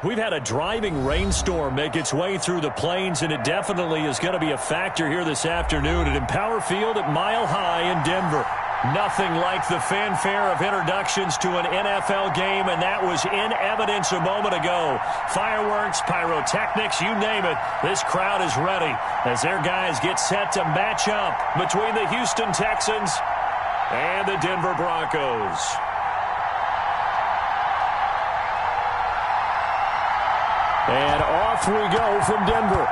We've had a driving rainstorm make its way through the plains, and it definitely is going to be a factor here this afternoon at Empower Field at Mile High in Denver. Nothing like the fanfare of introductions to an NFL game, and that was in evidence a moment ago. Fireworks, pyrotechnics, you name it. This crowd is ready as their guys get set to match up between the Houston Texans and the Denver Broncos. And off we go from Denver.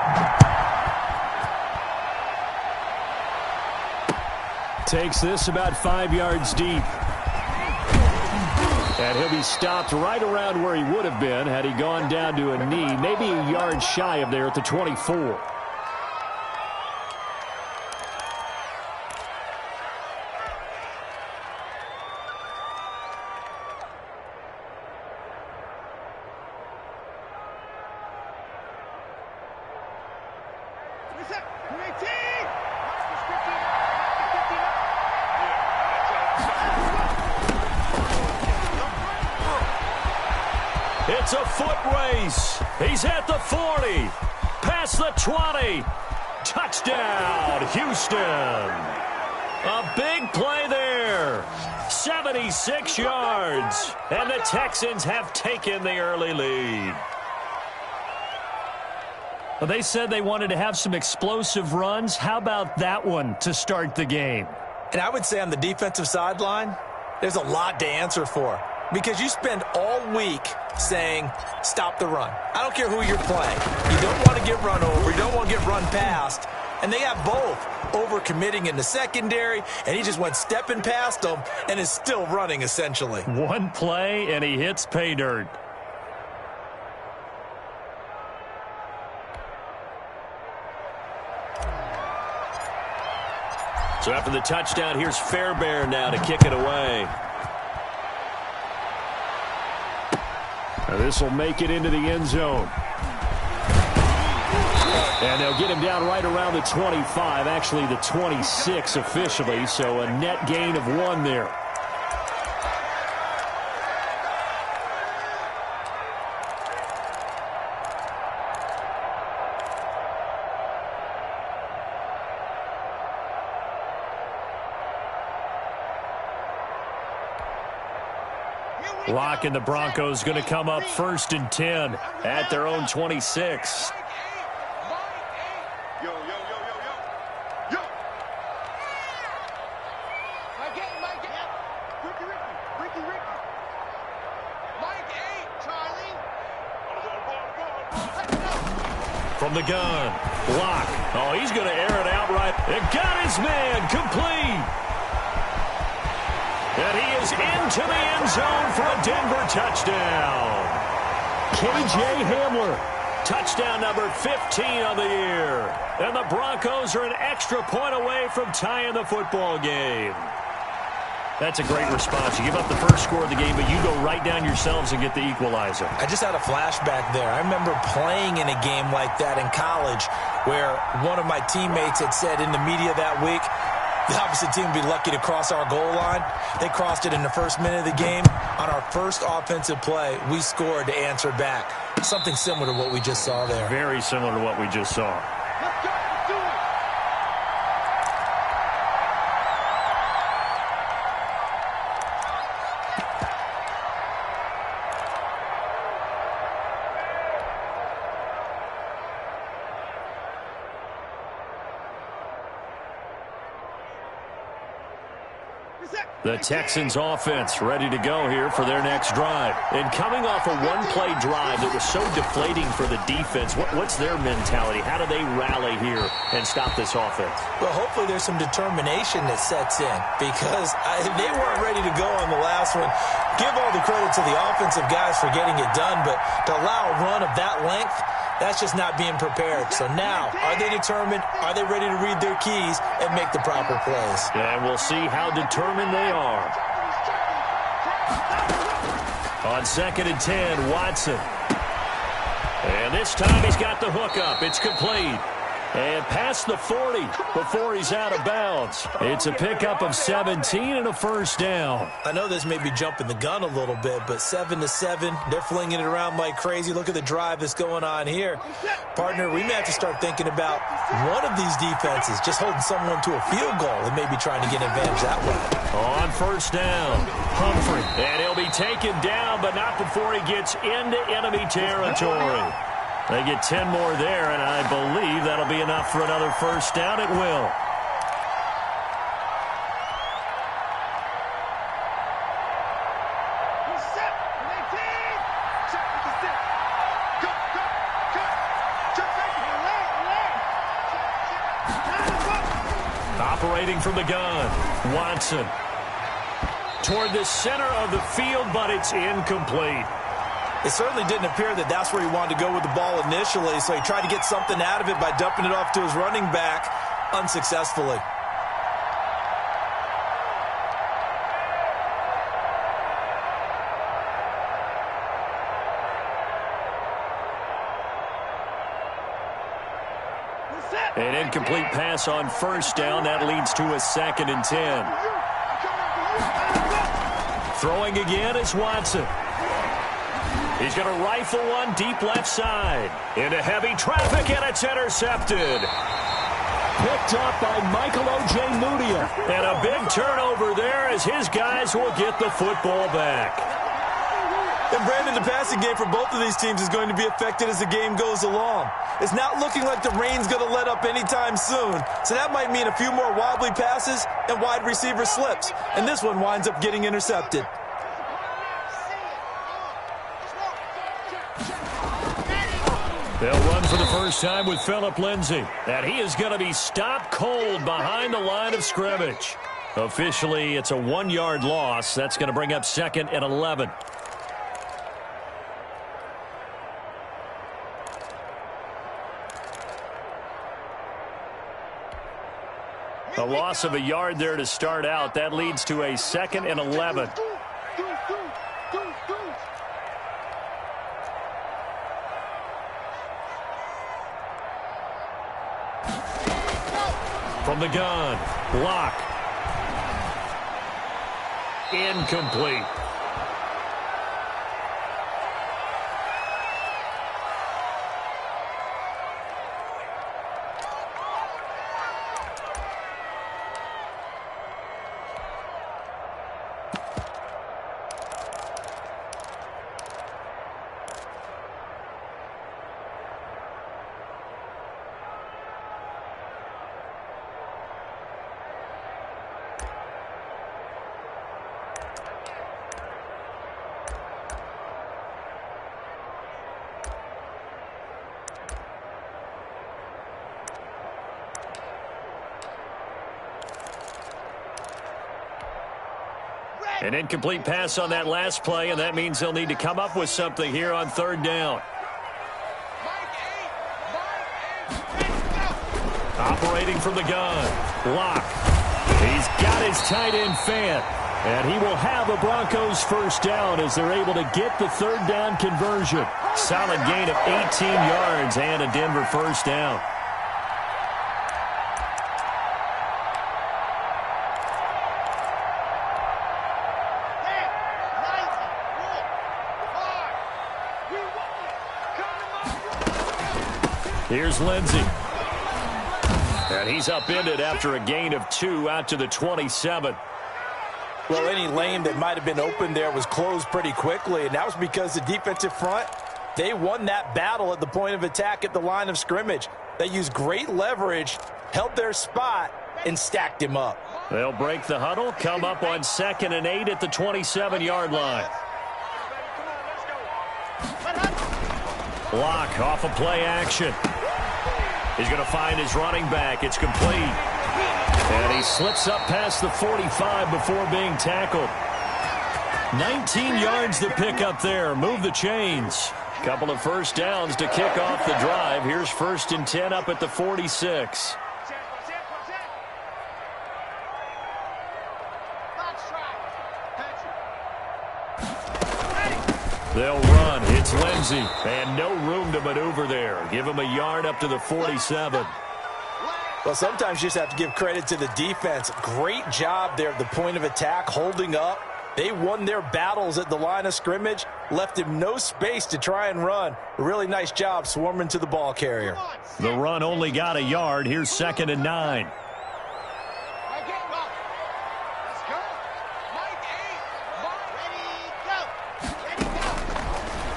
Takes this about 5 yards deep. And he'll be stopped right around where he would have been had he gone down to a knee, maybe a yard shy of there at the 24. It's a foot race. He's at the 40. Past the 20. Touchdown, Houston. A big play there. 76 yards. And the Texans have taken the early lead. Well, they said they wanted to have some explosive runs. How about that one to start the game? And I would say on the defensive sideline, there's a lot to answer for. Because you spend all week saying, stop the run. I don't care who you're playing. You don't want to get run over. You don't want to get run past. And they have both. Over-committing in the secondary, and he just went stepping past them and is still running, essentially. One play, and he hits pay dirt. So after the touchdown, here's Fairbairn now to kick it away. This will make it into the end zone. And they'll get him down right around the 25, actually the 26 officially, so a net gain of 1 there. Lock and the Broncos going to come up 1st and 10 at their own 26. From the gun, Lock. Oh, he's going to air it out right. It got his man complete. And he is into the end zone for a Denver touchdown. K.J. Hamler. Touchdown number 15 on the year. And the Broncos are an extra point away from tying the football game. That's a great response. You give up the first score of the game, but you go right down yourselves and get the equalizer. I just had a flashback there. I remember playing in a game like that in college where one of my teammates had said in the media that week, the opposite team would be lucky to cross our goal line. They crossed it in the first minute of the game. On our first offensive play, we scored to answer back. Something similar to what we just saw there. Very similar to what we just saw. The Texans offense ready to go here for their next drive. And coming off a one-play drive that was so deflating for the defense, what's their mentality? How do they rally here and stop this offense? Well, hopefully there's some determination that sets in because they weren't ready to go on the last one. Give all the credit to the offensive guys for getting it done, but to allow a run of that length, that's just not being prepared. So now, are they determined? Are they ready to read their keys and make the proper plays? And we'll see how determined they are. On 2nd and 10, Watson. And this time he's got the hook up. It's complete. And past the 40 before he's out of bounds. It's a pickup of 17 and a first down. I know this may be jumping the gun a little bit, but 7-7, they're flinging it around like crazy. Look at the drive that's going on here. Partner, we may have to start thinking about one of these defenses just holding someone to a field goal and maybe trying to get an advantage that way. On first down, Humphrey. And he'll be taken down, but not before he gets into enemy territory. They get 10 more there, and I believe that'll be enough for another first down. It will. Operating from the gun, Watson. Toward the center of the field, but it's incomplete. It certainly didn't appear that that's where he wanted to go with the ball initially, so he tried to get something out of it by dumping it off to his running back unsuccessfully. An incomplete pass on first down. That leads to a 2nd and 10. Throwing again is Watson. He's going to rifle one deep left side. Into heavy traffic, and it's intercepted. Picked up by Michael O.J. Mudia. And a big turnover there as his guys will get the football back. And Brandon, the passing game for both of these teams is going to be affected as the game goes along. It's not looking like the rain's going to let up anytime soon, so that might mean a few more wobbly passes and wide receiver slips. And this one winds up getting intercepted. They'll run for the first time with Phillip Lindsay. And he is going to be stopped cold behind the line of scrimmage. Officially, it's a 1-yard loss. That's going to bring up 2nd and 11. A loss of a yard there to start out. That leads to a 2nd and 11. From the gun, Locke. Incomplete. An incomplete pass on that last play, and that means they'll need to come up with something here on 3rd down. Operating from the gun, Locke. He's got his tight end fan, and he will have a Broncos first down as they're able to get the 3rd down conversion. Solid gain of 18 yards and a Denver first down. Here's Lindsay. And he's upended after a gain of 2 out to the 27. Well, any lane that might have been open there was closed pretty quickly, and that was because the defensive front, they won that battle at the point of attack at the line of scrimmage. They used great leverage, held their spot, and stacked him up. They'll break the huddle, come up on 2nd and 8 at the 27-yard line. Block off of play action. He's going to find his running back. It's complete. And he slips up past the 45 before being tackled. 19 yards to pick up there. Move the chains. Couple of first downs to kick off the drive. Here's 1st and 10 up at the 46. They'll run. It's Lindsay. And no room to maneuver there. Give him a yard up to the 47. Well, sometimes you just have to give credit to the defense. Great job there at the point of attack, holding up. They won their battles at the line of scrimmage, left him no space to try and run. A really nice job swarming to the ball carrier. The run only got a yard. Here's 2nd and 9.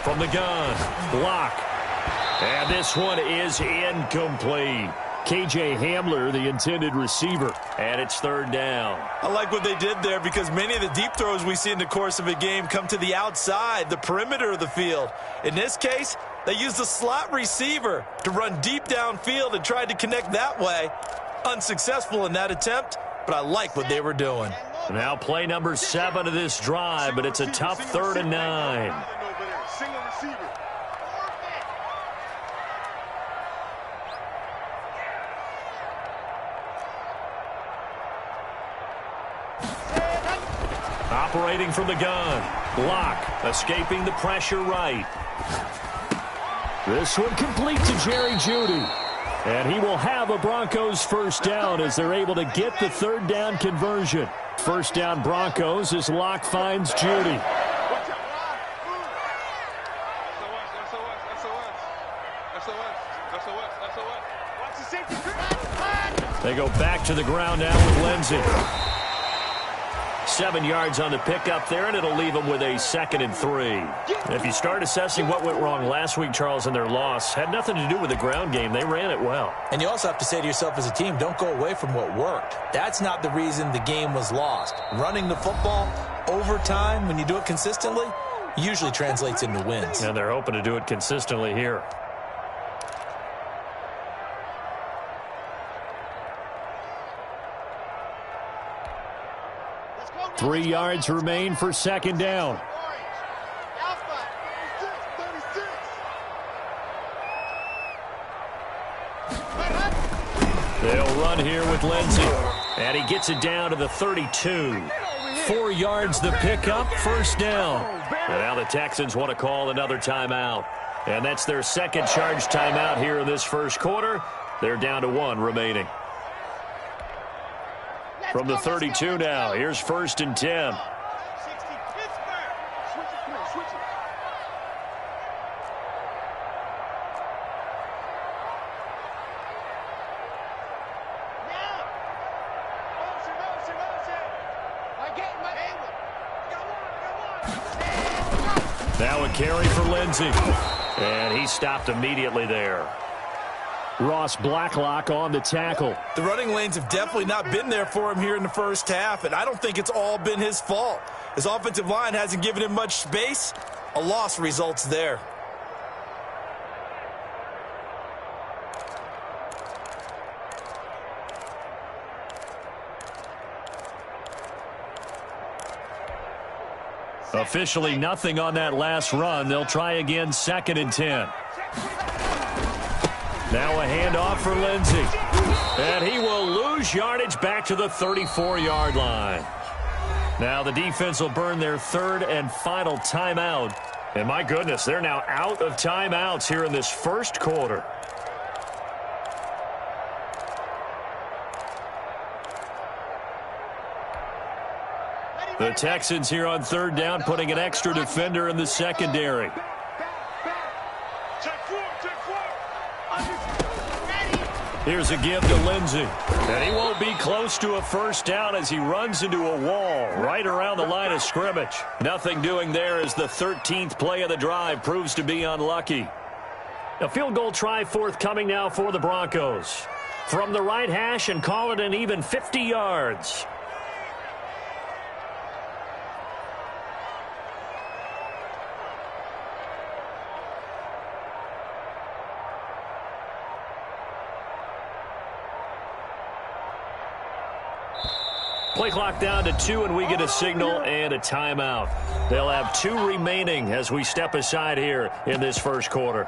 From the gun, block. And this one is incomplete. K.J. Hamler, the intended receiver, and it's 3rd down. I like what they did there because many of the deep throws we see in the course of a game come to the outside, the perimeter of the field. In this case, they used the slot receiver to run deep downfield and tried to connect that way. Unsuccessful in that attempt, but I like what they were doing. Now play number 7 of this drive, but it's a tough 3rd and 9. Operating from the gun. Block. Escaping the pressure right. This one complete to Jerry Jeudy. And he will have a Broncos 1st down as they're able to get the 3rd down conversion. 1st down Broncos as Locke finds Jeudy. They go back to the ground now with Lindsey. 7 yards on the pickup there, and it'll leave them with a 2nd and 3. If you start assessing what went wrong last week, Charles, in their loss, had nothing to do with the ground game. They ran it well. And you also have to say to yourself as a team, don't go away from what worked. That's not the reason the game was lost. Running the football over time, when you do it consistently, usually translates into wins. And they're hoping to do it consistently here. 3 yards remain for 2nd down. They'll run here with Lindsey. And he gets it down to the 32. 4 yards the pickup, 1st down. And now the Texans want to call another timeout. And that's their 2nd charge timeout here in this 1st quarter. They're down to 1 remaining. From the 32 now, here's 1st and 10. Now a carry for Lindsey. And he stopped immediately there. Ross Blacklock on the tackle. The running lanes have definitely not been there for him here in the 1st half, and I don't think it's all been his fault. His offensive line hasn't given him much space. A loss results there. Officially nothing on that last run. They'll try again, 2nd and 10. Now a handoff for Lindsey. And he will lose yardage back to the 34-yard line. Now the defense will burn their 3rd and final timeout. And my goodness, they're now out of timeouts here in this 1st quarter. The Texans here on 3rd down, putting an extra defender in the secondary. Here's a give to Lindsey. And he won't be close to a 1st down as he runs into a wall right around the line of scrimmage. Nothing doing there as the 13th play of the drive proves to be unlucky. A field goal try forthcoming now for the Broncos. From the right hash and call it an even 50 yards. Play clock down to 2, and we get a signal and a timeout. They'll have 2 remaining as we step aside here in this 1st quarter.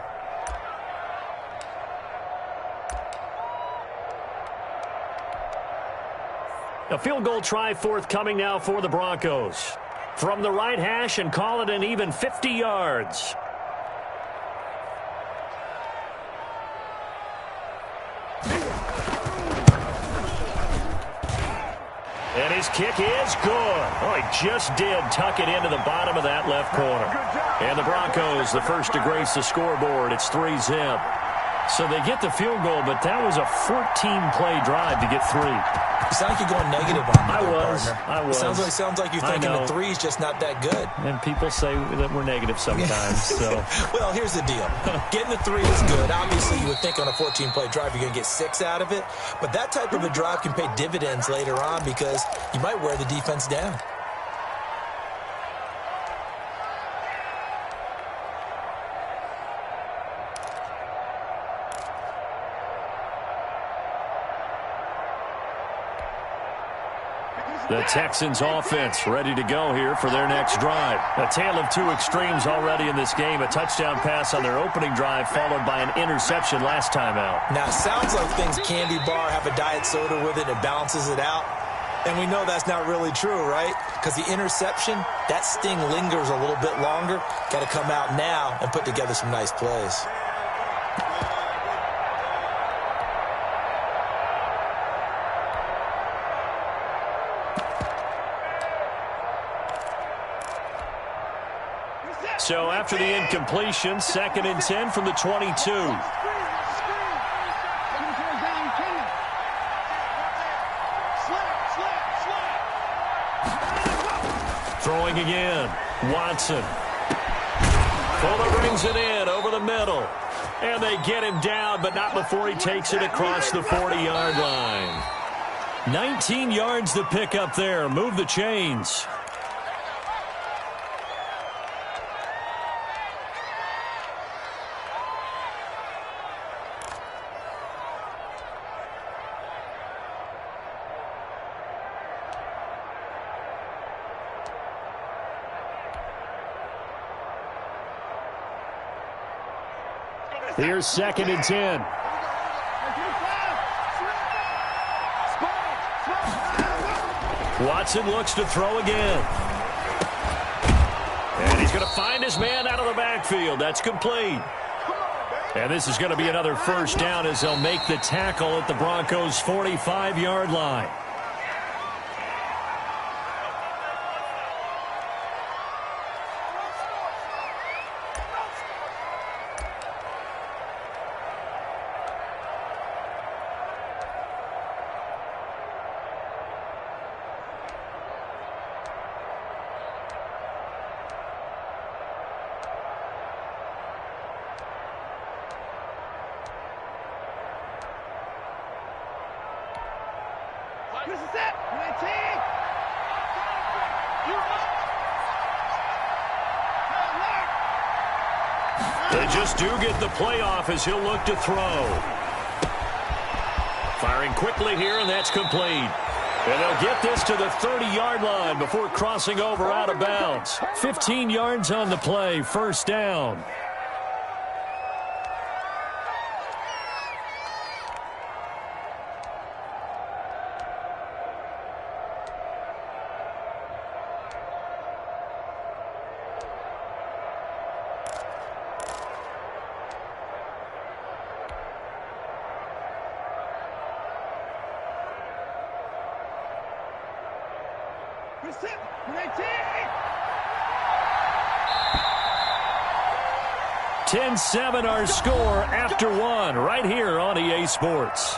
A field goal try forthcoming now for the Broncos. From the right hash and call it an even 50 yards. And his kick is good. Oh, he just did tuck it into the bottom of that left corner. And the Broncos, the first to grace the scoreboard. It's 3-zip. So they get the field goal, but that was a 14-play drive to get 3. You sound like you're going negative on me. I was. It sounds like you're thinking the 3's just not that good. And people say that we're negative sometimes. So. Well, here's the deal. Getting the 3 is good. Obviously, you would think on a 14-play drive you're going to get 6 out of it. But that type of a drive can pay dividends later on because you might wear the defense down. The Texans offense ready to go here for their next drive. A tale of 2 extremes already in this game. A touchdown pass on their opening drive followed by an interception last time out. Now, it sounds like things candy bar, have a diet soda with it, and balances it out. And we know that's not really true, right? Because the interception, that sting lingers a little bit longer. Got to come out now and put together some nice plays. So after the incompletion, 2nd and 10 from the 22. Throwing again. Watson. Fuller brings it in over the middle. And they get him down, but not before he takes it across the 40-yard line. 19 yards to pick up there. Move the chains. Here's 2nd and 10. Watson looks to throw again. And he's going to find his man out of the backfield. That's complete. And this is going to be another first down as they'll make the tackle at the Broncos' 45-yard line. They just do get the playoff as he'll look to throw. Firing quickly here, and that's complete. And they'll get this to the 30-yard line before crossing over out of bounds. 15 yards on the play, first down. Ten-7 our score after 1 right here on EA Sports.